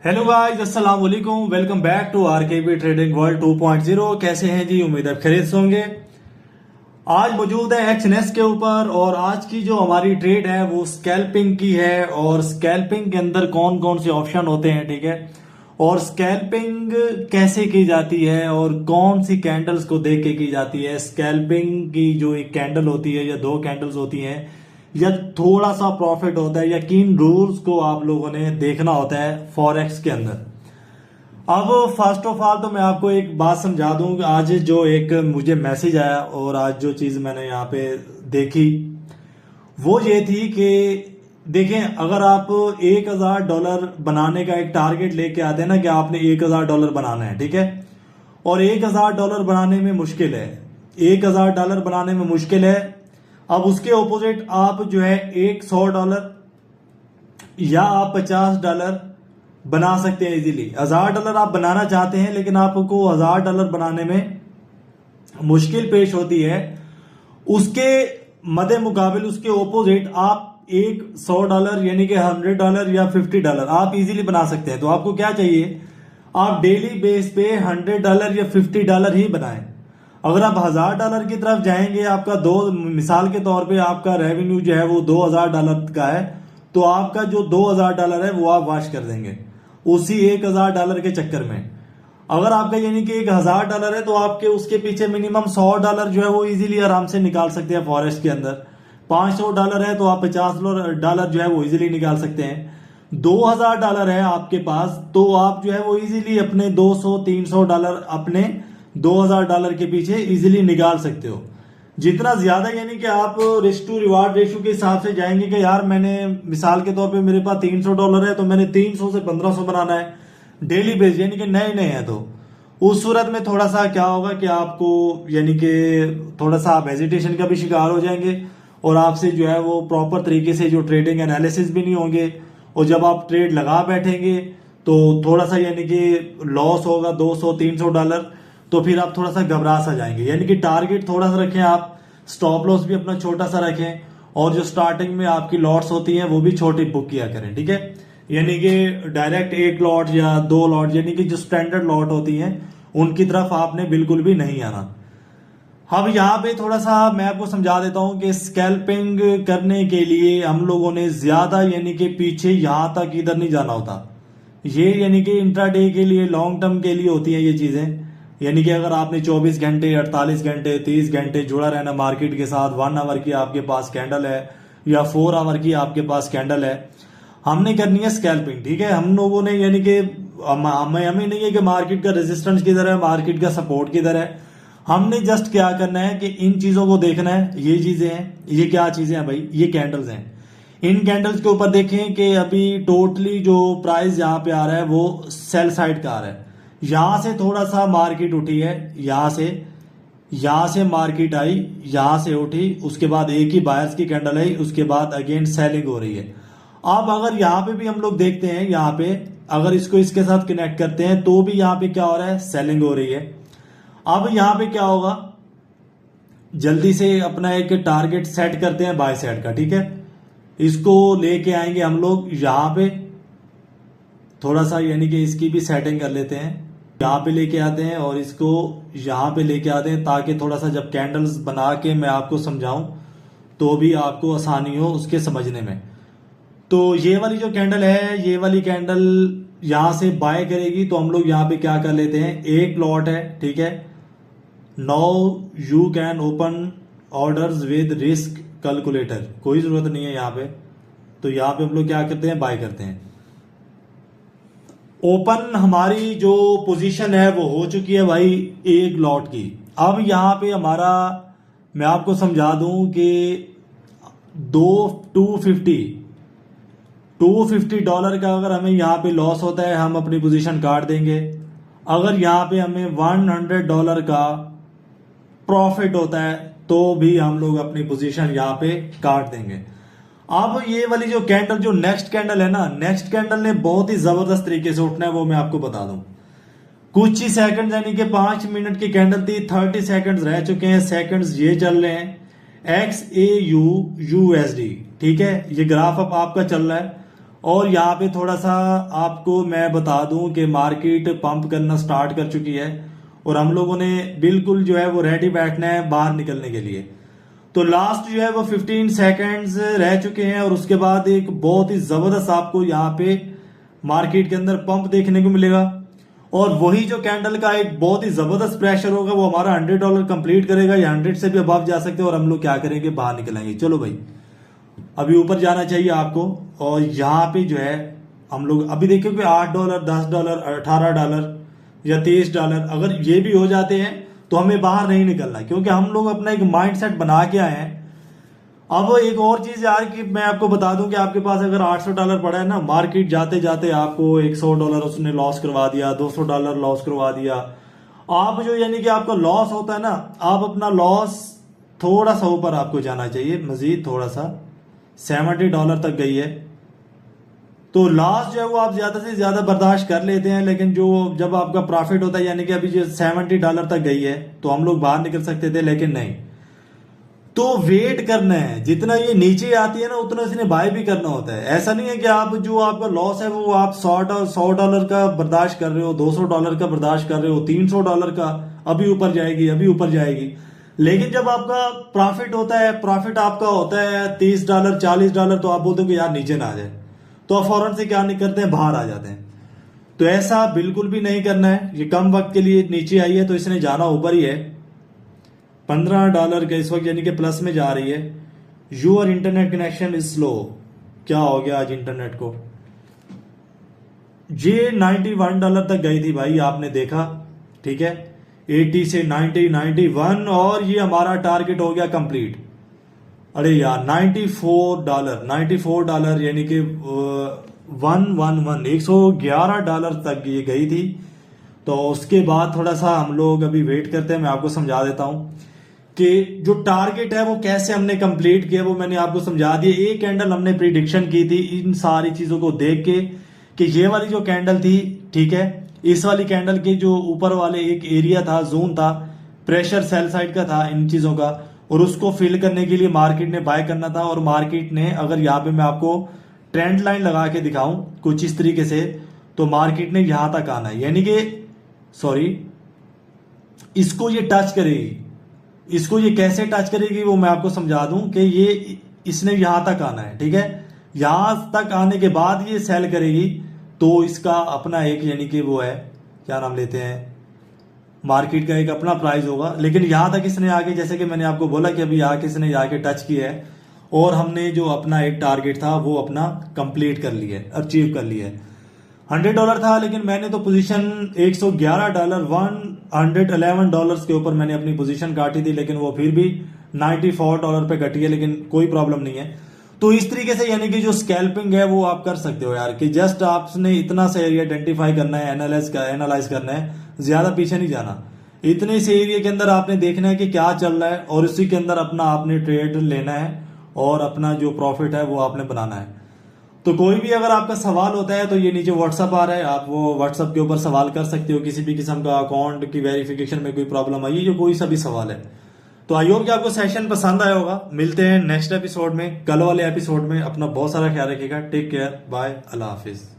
Hello guys, अस्सलाम वालेकुम। Welcome back to RKB trading world 2.0। कैसे हैं जी? उम्मीद है खैरियत से होंगे। आज मौजूद है एक्सनेस के ऊपर और आज की जो हमारी ट्रेड है वो स्कैल्पिंग की है। और स्कैल्पिंग के अंदर कौन कौन से ऑप्शन होते हैं, ठीक है, और स्कैल्पिंग कैसे की जाती है और कौन सी कैंडल्स को देख के की जाती है। स्कैल्पिंग की जो एक कैंडल होती है या दो कैंडल्स होती हैं या थोड़ा सा प्रॉफिट होता है या किन रूल्स को आप लोगों ने देखना होता है फॉरेक्स के अंदर। अब फर्स्ट ऑफ ऑल तो मैं आपको एक बात समझा दूं कि आज जो एक मुझे मैसेज आया और आज जो चीज मैंने यहाँ पे देखी वो ये थी कि देखें, अगर आप $1000 बनाने का एक टारगेट लेके आते हैं ना कि आपने $1000 बनाना है, ठीक है, और $1000 बनाने में मुश्किल है, $1000 बनाने में मुश्किल है। अब उसके ऑपोजिट आप जो है $100 या आप $50 बना सकते हैं इजीली। $1000 आप बनाना चाहते हैं लेकिन आपको $1000 बनाने में मुश्किल पेश होती है। उसके मदे मुकाबिल उसके ऑपोजिट आप $100 यानी कि $100 या $50 आप इजीली बना सकते हैं। तो आपको क्या चाहिए, आप डेली बेस पे $100 या $50 ही बनाएं। अगर आप $1000 की तरफ जाएंगे, आपका दो मिसाल के तौर पे आपका रेवेन्यू जो है वो $2000 का है, तो आपका जो $2000 है वो आप वाश कर देंगे उसी $1000 के चक्कर में। अगर आपका यानी कि $1000 है तो आपके उसके पीछे मिनिमम $100 जो है वो इजीली आराम से निकाल सकते हैं फॉरेस्ट के अंदर। $500 है तो आप $50 जो है वो इजीली निकाल सकते हैं। $2000 है आपके पास तो आप जो है वो इजीली अपने $200-300 अपने $2000 के पीछे इजीली निकाल सकते हो। जितना ज्यादा यानी कि आप रिस्क टू रिवार्ड रेशियो के हिसाब से जाएंगे कि यार मैंने मिसाल के तौर पे मेरे पास $300 है तो मैंने 300 से 1500 बनाना है डेली बेस, यानी कि नए नए हैं, तो उस सूरत में थोड़ा सा क्या होगा कि आपको यानी कि थोड़ा सा आप हेजिटेशन का भी शिकार हो जाएंगे और आपसे जो है वो प्रॉपर तरीके से जो ट्रेडिंग एनालिसिस भी नहीं होंगे। और जब आप ट्रेड लगा बैठेंगे तो थोड़ा सा यानी कि लॉस होगा $200-300, तो फिर आप थोड़ा सा घबरा सा जाएंगे। यानी कि टारगेट थोड़ा सा रखें, आप स्टॉप लॉस भी अपना छोटा सा रखें और जो स्टार्टिंग में आपकी लॉट्स होती हैं वो भी छोटी बुक किया करें, ठीक है। यानी कि डायरेक्ट एक लॉट या दो लॉट यानी कि जो स्टैंडर्ड लॉट होती हैं उनकी तरफ आपने बिल्कुल भी नहीं आना। अब यहाँ पे थोड़ा सा मैं आपको समझा देता हूं कि स्कैल्पिंग करने के लिए हम लोगों ने ज्यादा यानी कि पीछे यहां तक इधर नहीं जाना होता। ये यानी कि इंट्राडे के लिए लॉन्ग टर्म के लिए होती हैं ये चीजें। यानी कि अगर आपने 24 घंटे 48 घंटे 30 घंटे जुड़ा रहना मार्केट के साथ, 1 आवर की आपके पास कैंडल है या 4 आवर की आपके पास कैंडल है, हमने करनी है स्कैल्पिंग, ठीक है। हम लोगों ने यानी कि हमें नहीं है कि मार्केट का रेजिस्टेंस किधर है, मार्केट का सपोर्ट किधर है। हमने जस्ट क्या करना है कि इन चीजों को देखना है। ये चीजें हैं, ये क्या चीजें हैं भाई, ये कैंडल्स हैं। इन कैंडल्स के ऊपर देखें कि अभी टोटली जो प्राइस यहाँ पे आ रहा है वो सेल साइड का आ रहा है। यहां से थोड़ा सा मार्केट उठी है, यहां से मार्केट आई, यहां से उठी, उसके बाद एक ही बायर्स की कैंडल आई, उसके बाद अगेन सेलिंग हो रही है। अब अगर यहां पे भी हम लोग देखते हैं, यहां पे अगर इसको इसके साथ कनेक्ट करते हैं तो भी यहां पे क्या हो रहा है, सेलिंग हो रही है। अब यहां पे क्या होगा, जल्दी से अपना एक टारगेट सेट करते हैं बाय साइड का, ठीक है। इसको लेके आएंगे हम लोग यहां पे, थोड़ा सा यानी कि इसकी भी सेटिंग कर लेते हैं। यहाँ पे लेके आते हैं और इसको यहाँ पे लेके आते हैं ताकि थोड़ा सा जब कैंडल्स बना के मैं आपको समझाऊं तो भी आपको आसानी हो उसके समझने में। तो ये वाली जो कैंडल है, ये वाली कैंडल यहां से बाय करेगी तो हम लोग यहाँ पे क्या कर लेते हैं, एक लॉट है, ठीक है। Now you can open orders with risk calculator, कोई जरूरत नहीं है यहाँ पे। तो यहाँ पे हम लोग क्या करते हैं, बाय करते हैं। ओपन हमारी जो पोजीशन है वो हो चुकी है भाई एक लॉट की। अब यहां पे हमारा मैं आपको समझा दूं कि $250 का अगर हमें यहां पे लॉस होता है हम अपनी पोजीशन काट देंगे। अगर यहां पे हमें $100 का प्रॉफिट होता है तो भी हम लोग अपनी पोजीशन यहां पे काट देंगे। अब ये वाली जो कैंडल, जो नेक्स्ट कैंडल है ना, नेक्स्ट कैंडल ने बहुत ही जबरदस्त तरीके से उठना है, वो मैं आपको बता दूं। कुछ ही सेकंड यानी कि 5 मिनट की कैंडल थी, 30 सेकंड्स रह चुके हैं, सेकंड्स ये चल रहे हैं XAUUSD, ठीक है। ये ग्राफ अब आपका चल रहा है और यहाँ पे थोड़ा सा आपको मैं बता दूं कि मार्केट पंप करना स्टार्ट कर चुकी है और हम लोगों ने बिल्कुल जो है वो रेडी बैठना है बाहर निकलने के लिए। तो लास्ट जो है वो 15 सेकेंड्स रह चुके हैं और उसके बाद एक बहुत ही जबरदस्त आपको यहाँ पे मार्केट के अंदर पंप देखने को मिलेगा और वही जो कैंडल का एक बहुत ही जबरदस्त प्रेशर होगा वो हमारा $100 कंप्लीट करेगा या 100 से भी अबव जा सकते हैं और हम लोग क्या करेंगे, बाहर निकलेंगे। चलो भाई, अभी ऊपर जाना चाहिए आपको और यहाँ पे जो है हम लोग अभी देखिए कि $8, $10, $18 या $23 अगर ये भी हो जाते हैं तो हमें बाहर नहीं निकलना, क्योंकि हम लोग अपना एक माइंड सेट बना के आए हैं। अब एक और चीज यार कि मैं आपको बता दूं कि आपके पास अगर $800 पड़ा है ना, मार्केट जाते जाते आपको $100 उसने लॉस करवा दिया, $200 लॉस करवा दिया, आप जो यानी कि आपका लॉस होता है ना, आप अपना लॉस थोड़ा सा ऊपर आपको जाना चाहिए, मजीद थोड़ा सा $70 तक गई है तो लॉस जो है वो आप ज्यादा से ज्यादा बर्दाश्त कर लेते हैं, लेकिन जो जब आपका प्रॉफिट होता है यानी कि अभी जो $70 तक गई है तो हम लोग बाहर निकल सकते थे, लेकिन नहीं। तो वेट करना है, जितना ये नीचे आती है ना उतना इसने बाय भी करना होता है। ऐसा नहीं है कि आप जो आपका लॉस है वो आप $100 का बर्दाश्त कर रहे हो, $200 का बर्दाश्त कर रहे हो, $300 का, अभी ऊपर जाएगी अभी ऊपर जाएगी। लेकिन जब आपका प्रॉफिट होता है, प्रॉफिट आपका होता है $30 $40, तो आप बोलते हो कि यार नीचे ना आ जाए, तो आप फौरन से क्या नहीं करते हैं, बाहर आ जाते हैं। तो ऐसा बिल्कुल भी नहीं करना है। ये कम वक्त के लिए नीचे आई है तो इसने जाना ऊपर ही है। $15 के इस वक्त यानी कि प्लस में जा रही है। Your internet connection is slow. क्या हो गया आज इंटरनेट को? ये $91 तक गई थी भाई, आपने देखा, ठीक है, 80 से 90 91 और ये हमारा टारगेट हो गया कंप्लीट। अरे यार $94 यानी कि 111 $111 तक ये गई थी। तो उसके बाद थोड़ा सा हम लोग अभी वेट करते हैं। मैं आपको समझा देता हूं कि जो टारगेट है वो कैसे हमने कंप्लीट किया, वो मैंने आपको समझा दिया। एक कैंडल हमने प्रिडिक्शन की थी इन सारी चीजों को देख के कि ये वाली जो कैंडल थी, ठीक है, इस वाली कैंडल के जो ऊपर वाले एक एरिया था, जोन था, प्रेशर सेल साइड का था इन चीजों का, और उसको फिल करने के लिए मार्केट ने बाय करना था। और मार्केट ने, अगर यहाँ पे मैं आपको ट्रेंड लाइन लगा के दिखाऊं कुछ इस तरीके से, तो मार्केट ने यहां तक आना है, यानी कि सॉरी, इसको ये टच करेगी। इसको ये कैसे टच करेगी वो मैं आपको समझा दूं कि ये इसने यहां तक आना है, ठीक है, यहां तक आने के बाद ये सेल करेगी तो इसका अपना एक यानी कि वो है, क्या नाम लेते हैं, मार्केट का एक अपना प्राइस होगा। लेकिन यहां तक इसने आके, जैसे कि मैंने आपको बोला कि अभी आके इसने आके टच किया है और हमने जो अपना एक टारगेट था वो अपना कंप्लीट कर लिया है, अचीव कर लिया है। $100 था, लेकिन मैंने तो पोजीशन $111 $111 के ऊपर मैंने अपनी पोजीशन काटी थी, लेकिन वो फिर भी $94 पे कटी है, लेकिन कोई प्रॉब्लम नहीं है। तो इस तरीके से यानी कि जो स्कैल्पिंग है वो आप कर सकते हो यार, कि जस्ट आपने इतना सा एरिया आइडेंटिफाई करना है, एनालाइज करना है, ज्यादा पीछे नहीं जाना। इतने से एरिया के अंदर आपने देखना है कि क्या चल रहा है और उसी के अंदर अपना आपने ट्रेड लेना है और अपना जो प्रॉफिट है वो आपने बनाना है। तो कोई भी अगर आपका सवाल होता है तो ये नीचे व्हाट्सअप आ रहा है, आप वो व्हाट्सअप के ऊपर सवाल कर सकते हो। किसी भी किस्म का अकाउंट की वेरिफिकेशन में कोई प्रॉब्लम आई है, जो कोई सा भी सवाल है। तो आई होप कि आपको सेशन पसंद आया होगा। मिलते हैं नेक्स्ट एपिसोड में, कल वाले एपिसोड में। अपना बहुत सारा ख्याल रखिएगा। टेक केयर, बाय, अल्लाह हाफिज।